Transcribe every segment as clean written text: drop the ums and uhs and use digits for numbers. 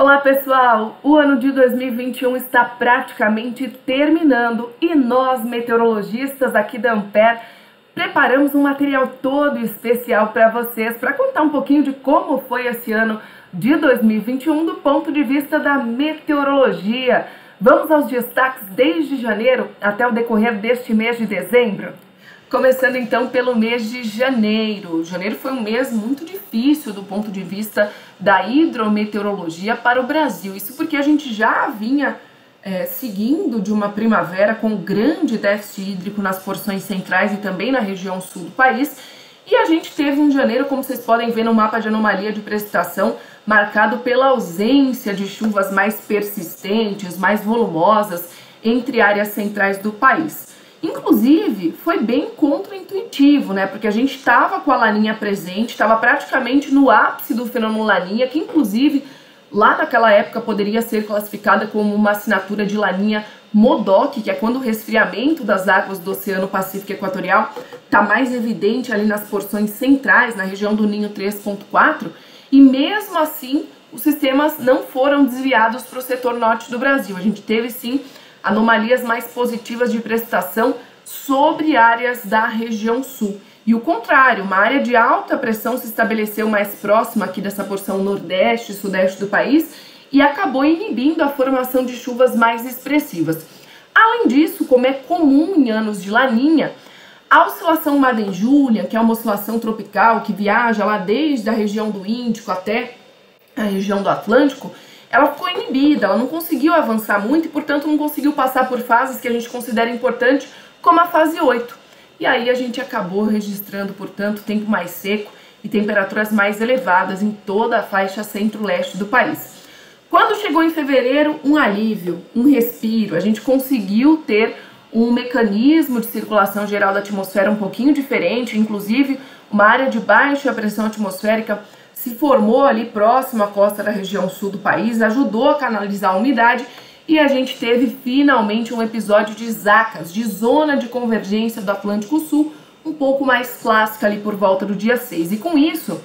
Olá pessoal, o ano de 2021 está praticamente terminando e nós meteorologistas aqui da Ampere preparamos um material todo especial para vocês para contar um pouquinho de como foi esse ano de 2021 do ponto de vista da meteorologia. Vamos aos destaques desde janeiro até o decorrer deste mês de dezembro. Começando então pelo mês de janeiro. Janeiro foi um mês muito difícil do ponto de vista da hidrometeorologia para o Brasil. Isso porque a gente já vinha seguindo de uma primavera com grande déficit hídrico nas porções centrais e também na região sul do país. E a gente teve um janeiro, como vocês podem ver no mapa de anomalia de precipitação, marcado pela ausência de chuvas mais persistentes, mais volumosas entre áreas centrais do país. Inclusive, foi bem contraintuitivo, né? Porque a gente estava com a laninha presente, estava praticamente no ápice do fenômeno laninha, que inclusive lá naquela época poderia ser classificada como uma assinatura de laninha Modoc, que é quando o resfriamento das águas do Oceano Pacífico Equatorial está mais evidente ali nas porções centrais, na região do Ninho 3.4, e mesmo assim os sistemas não foram desviados para o setor norte do Brasil. A gente teve sim anomalias mais positivas de precipitação sobre áreas da região sul. E o contrário, uma área de alta pressão se estabeleceu mais próxima aqui dessa porção nordeste e sudeste do país e acabou inibindo a formação de chuvas mais expressivas. Além disso, como é comum em anos de laninha, a oscilação Madden-Julian, que é uma oscilação tropical que viaja lá desde a região do Índico até a região do Atlântico, ela ficou inibida, ela não conseguiu avançar muito e, portanto, não conseguiu passar por fases que a gente considera importante, como a fase 8. E aí a gente acabou registrando, portanto, tempo mais seco e temperaturas mais elevadas em toda a faixa centro-leste do país. Quando chegou em fevereiro, um alívio, um respiro, a gente conseguiu ter um mecanismo de circulação geral da atmosfera um pouquinho diferente, inclusive uma área de baixa pressão atmosférica se formou ali próximo à costa da região sul do país, ajudou a canalizar a umidade e a gente teve finalmente um episódio de ZACAS, de zona de convergência do Atlântico Sul, um pouco mais clássica ali por volta do dia 6. E com isso,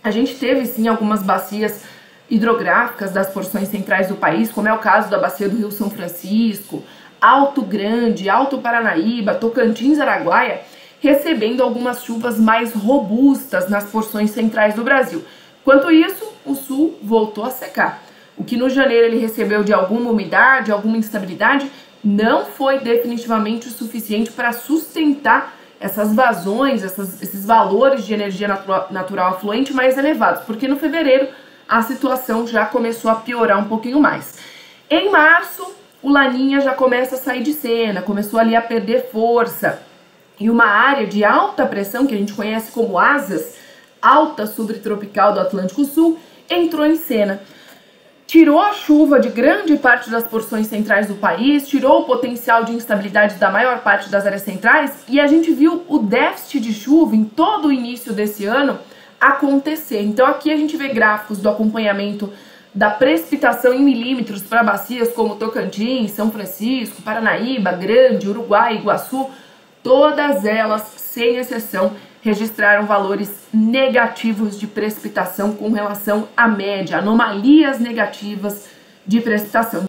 a gente teve sim algumas bacias hidrográficas das porções centrais do país, como é o caso da bacia do Rio São Francisco, Alto Grande, Alto Paranaíba, Tocantins, Araguaia, recebendo algumas chuvas mais robustas nas porções centrais do Brasil. Enquanto isso, o sul voltou a secar. O que no janeiro ele recebeu de alguma umidade, alguma instabilidade, não foi definitivamente o suficiente para sustentar essas vazões, esses valores de energia natural afluente mais elevados, porque no fevereiro a situação já começou a piorar um pouquinho mais. Em março, o Laninha já começa a sair de cena, começou ali a perder força. E uma área de alta pressão, que a gente conhece como ASAS, alta subtropical do Atlântico Sul, entrou em cena. Tirou a chuva de grande parte das porções centrais do país, tirou o potencial de instabilidade da maior parte das áreas centrais e a gente viu o déficit de chuva em todo o início desse ano acontecer. Então aqui a gente vê gráficos do acompanhamento da precipitação em milímetros para bacias como Tocantins, São Francisco, Paranaíba, Grande, Uruguai, Iguaçu. Todas elas, sem exceção, registraram valores negativos de precipitação com relação à média, anomalias negativas de precipitação.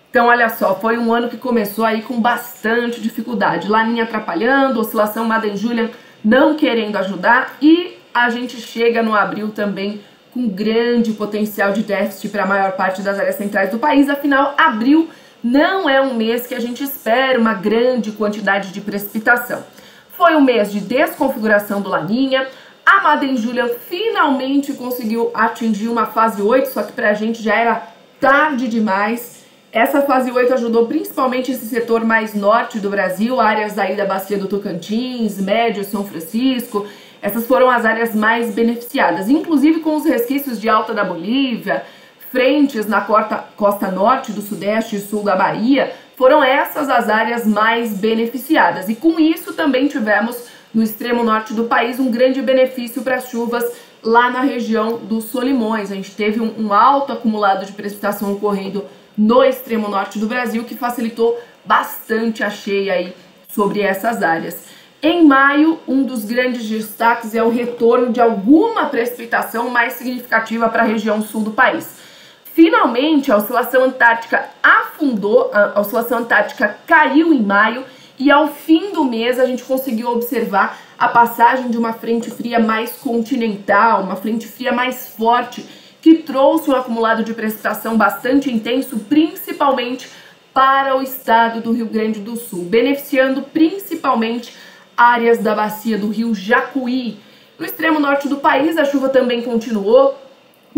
Então, olha só, foi um ano que começou aí com bastante dificuldade. Laninha atrapalhando, oscilação Madden-Julian não querendo ajudar e a gente chega no abril também com grande potencial de déficit para a maior parte das áreas centrais do país. Afinal, abril não é um mês que a gente espera uma grande quantidade de precipitação. Foi um mês de desconfiguração do Laninha, a Madden-Julian finalmente conseguiu atingir uma fase 8, só que pra gente já era tarde demais. Essa fase 8 ajudou principalmente esse setor mais norte do Brasil, áreas aí da bacia do Tocantins, Médio, São Francisco. Essas foram as áreas mais beneficiadas, inclusive com os resquícios de alta da Bolívia, frentes na costa norte do sudeste e sul da Bahia, foram essas as áreas mais beneficiadas. E com isso também tivemos no extremo norte do país um grande benefício para as chuvas lá na região dos Solimões. A gente teve um alto acumulado de precipitação ocorrendo no extremo norte do Brasil, que facilitou bastante a cheia aí sobre essas áreas. Em maio, um dos grandes destaques é o retorno de alguma precipitação mais significativa para a região sul do país. Finalmente, a oscilação antártica afundou, a oscilação antártica caiu em maio e ao fim do mês a gente conseguiu observar a passagem de uma frente fria mais continental, uma frente fria mais forte, que trouxe um acumulado de precipitação bastante intenso, principalmente para o estado do Rio Grande do Sul, beneficiando principalmente áreas da bacia do rio Jacuí. No extremo norte do país, a chuva também continuou,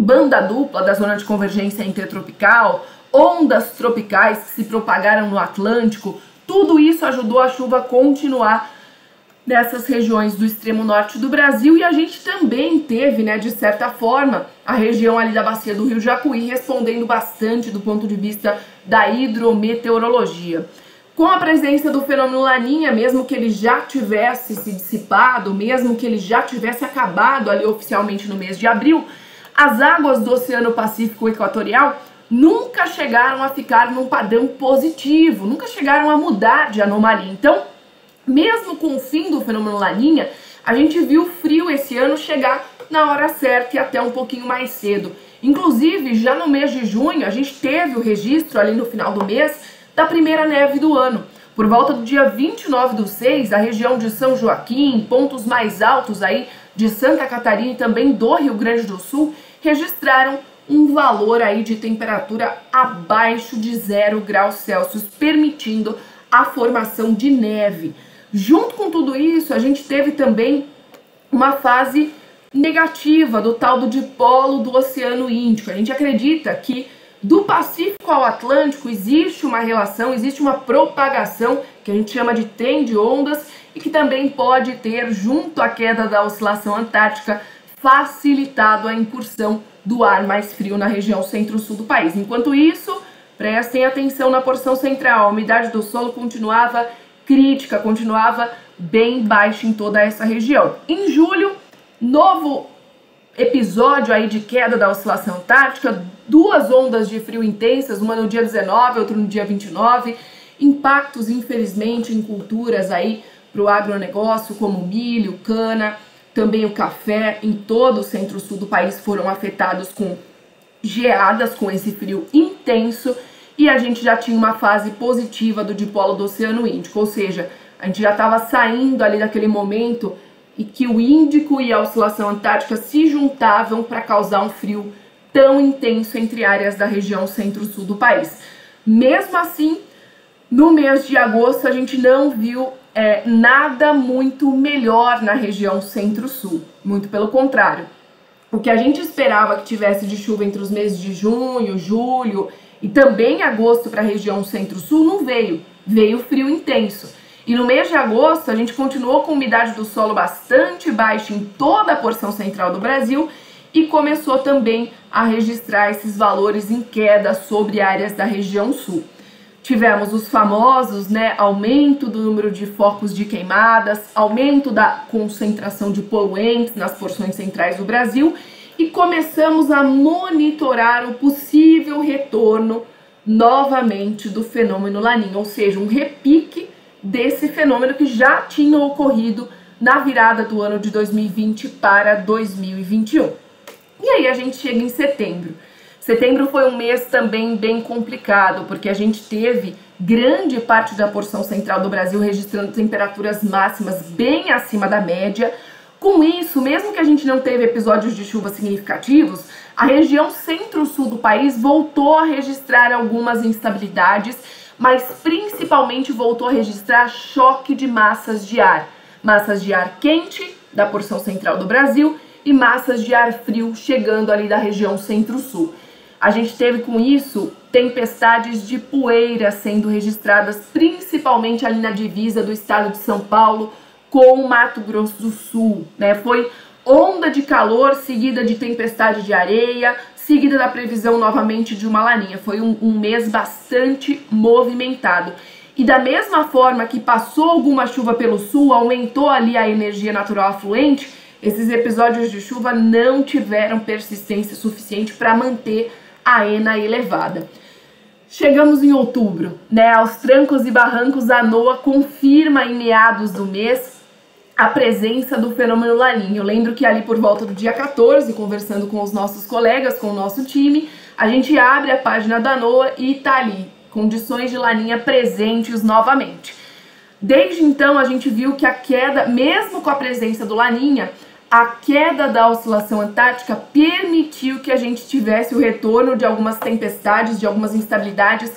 banda dupla da zona de convergência intertropical, ondas tropicais que se propagaram no Atlântico, tudo isso ajudou a chuva a continuar nessas regiões do extremo norte do Brasil, e a gente também teve, né, de certa forma, a região ali da bacia do rio Jacuí respondendo bastante do ponto de vista da hidrometeorologia. Com a presença do fenômeno Laninha, mesmo que ele já tivesse se dissipado, mesmo que ele já tivesse acabado ali oficialmente no mês de abril, as águas do Oceano Pacífico Equatorial nunca chegaram a ficar num padrão positivo, nunca chegaram a mudar de anomalia. Então, mesmo com o fim do fenômeno Laninha, a gente viu o frio esse ano chegar na hora certa e até um pouquinho mais cedo. Inclusive, já no mês de junho, a gente teve o registro ali no final do mês da primeira neve do ano. Por volta do dia 29/6, a região de São Joaquim, pontos mais altos aí de Santa Catarina e também do Rio Grande do Sul, registraram um valor aí de temperatura abaixo de 0 graus Celsius, permitindo a formação de neve. Junto com tudo isso, a gente teve também uma fase negativa do tal do dipolo do Oceano Índico. A gente acredita que do Pacífico ao Atlântico existe uma relação, existe uma propagação que a gente chama de trem de ondas e que também pode ter, junto à queda da oscilação antártica, facilitado a incursão do ar mais frio na região centro-sul do país. Enquanto isso, prestem atenção na porção central, a umidade do solo continuava crítica, continuava bem baixa em toda essa região. Em julho, novo episódio aí de queda da oscilação antártica, 2 ondas de frio intensas, uma no dia 19, outra no dia 29, impactos infelizmente em culturas aí para o agronegócio como milho, cana, também o café, em todo o centro-sul do país foram afetados com geadas, com esse frio intenso, e a gente já tinha uma fase positiva do dipolo do Oceano Índico, ou seja, a gente já estava saindo ali daquele momento e que o Índico e a oscilação antártica se juntavam para causar um frio tão intenso entre áreas da região centro-sul do país. Mesmo assim, no mês de agosto a gente não viu nada muito melhor na região centro-sul, muito pelo contrário. O que a gente esperava que tivesse de chuva entre os meses de junho, julho e também agosto para a região centro-sul não veio, veio frio intenso. E no mês de agosto a gente continuou com umidade do solo bastante baixa em toda a porção central do Brasil e começou também a registrar esses valores em queda sobre áreas da região sul. Tivemos os famosos, aumento do número de focos de queimadas, aumento da concentração de poluentes nas porções centrais do Brasil e começamos a monitorar o possível retorno novamente do fenômeno Laninha, ou seja, um repique desse fenômeno que já tinha ocorrido na virada do ano de 2020 para 2021. E aí a gente chega em setembro. Setembro foi um mês também bem complicado, porque a gente teve grande parte da porção central do Brasil registrando temperaturas máximas bem acima da média. Com isso, mesmo que a gente não teve episódios de chuva significativos, a região centro-sul do país voltou a registrar algumas instabilidades, mas principalmente voltou a registrar choque de massas de ar quente da porção central do Brasil e massas de ar frio chegando ali da região centro-sul. A gente teve com isso tempestades de poeira sendo registradas principalmente ali na divisa do estado de São Paulo com o Mato Grosso do Sul, Foi onda de calor seguida de tempestade de areia, seguida da previsão novamente de uma laninha. Foi um mês bastante movimentado. E da mesma forma que passou alguma chuva pelo sul, aumentou ali a energia natural afluente, esses episódios de chuva não tiveram persistência suficiente para manter a ENA elevada. Chegamos em outubro, Aos trancos e barrancos, a NOAA confirma em meados do mês a presença do fenômeno Laninha. Eu lembro que ali por volta do dia 14, conversando com os nossos colegas, com o nosso time, a gente abre a página da NOAA e tá ali, condições de Laninha presentes novamente. Desde então a gente viu que a queda, mesmo com a presença do Laninha, a queda da oscilação antártica permitiu que a gente tivesse o retorno de algumas tempestades, de algumas instabilidades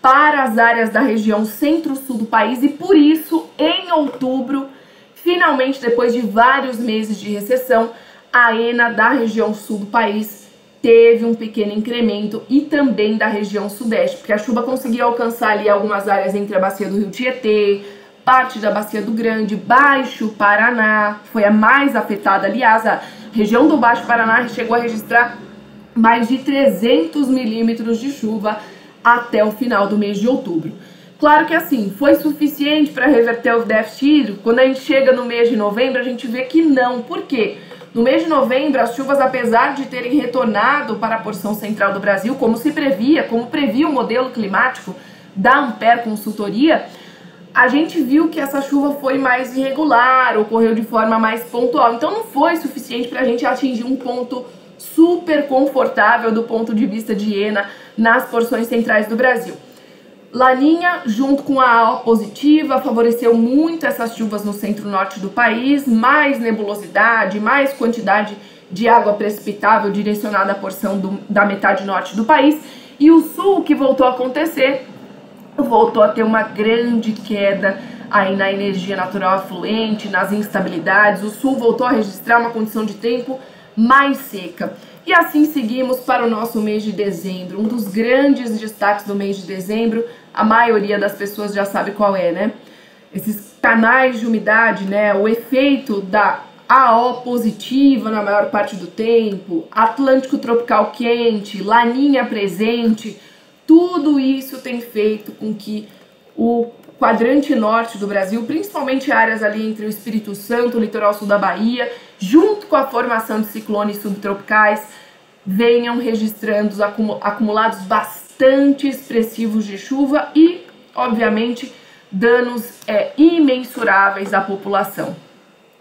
para as áreas da região centro-sul do país, e por isso, em outubro, finalmente, depois de vários meses de recessão, a ENA da região sul do país teve um pequeno incremento, e também da região sudeste, porque a chuva conseguiu alcançar ali algumas áreas entre a bacia do Rio Tietê, parte da Bacia do Grande, Baixo Paraná, foi a mais afetada. Aliás, a região do Baixo Paraná chegou a registrar mais de 300 milímetros de chuva até o final do mês de outubro. Claro que assim, foi suficiente para reverter o déficit hídrico? Quando a gente chega no mês de novembro, a gente vê que não. Por quê? No mês de novembro, as chuvas, apesar de terem retornado para a porção central do Brasil, como se previa, como previa o modelo climático da Ampere Consultoria, a gente viu que essa chuva foi mais irregular, ocorreu de forma mais pontual. Então não foi suficiente para a gente atingir um ponto super confortável do ponto de vista de ENA nas porções centrais do Brasil. Laninha, junto com a AO positiva, favoreceu muito essas chuvas no centro-norte do país, mais nebulosidade, mais quantidade de água precipitável direcionada à porção da metade norte do país. E o sul, que voltou a acontecer, voltou a ter uma grande queda aí na energia natural afluente, nas instabilidades. O sul voltou a registrar uma condição de tempo mais seca. E assim seguimos para o nosso mês de dezembro. Um dos grandes destaques do mês de dezembro, a maioria das pessoas já sabe qual é, né? Esses canais de umidade, né? O efeito da AO positiva na maior parte do tempo, Atlântico tropical quente, Laninha presente. Tudo isso tem feito com que o quadrante norte do Brasil, principalmente áreas ali entre o Espírito Santo, o litoral sul da Bahia, junto com a formação de ciclones subtropicais, venham registrando acumulados bastante expressivos de chuva e, obviamente, danos imensuráveis à população.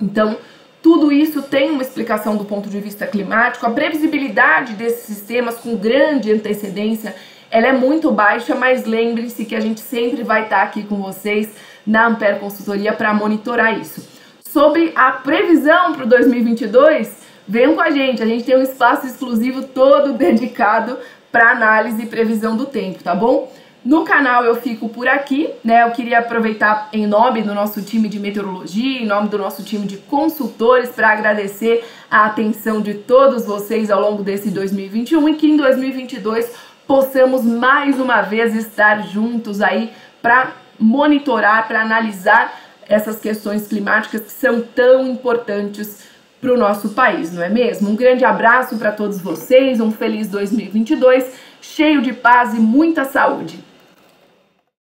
Então, tudo isso tem uma explicação do ponto de vista climático. A previsibilidade desses sistemas com grande antecedência, ela é muito baixa, mas lembre-se que a gente sempre vai estar aqui com vocês na Ampere Consultoria para monitorar isso. Sobre a previsão para o 2022, venham com a gente tem um espaço exclusivo todo dedicado para análise e previsão do tempo, tá bom? No canal eu fico por aqui, né? Eu queria aproveitar em nome do nosso time de meteorologia, em nome do nosso time de consultores, para agradecer a atenção de todos vocês ao longo desse 2021 e que em 2022 possamos mais uma vez estar juntos aí para monitorar, para analisar essas questões climáticas que são tão importantes para o nosso país, não é mesmo? Um grande abraço para todos vocês, um feliz 2022, cheio de paz e muita saúde.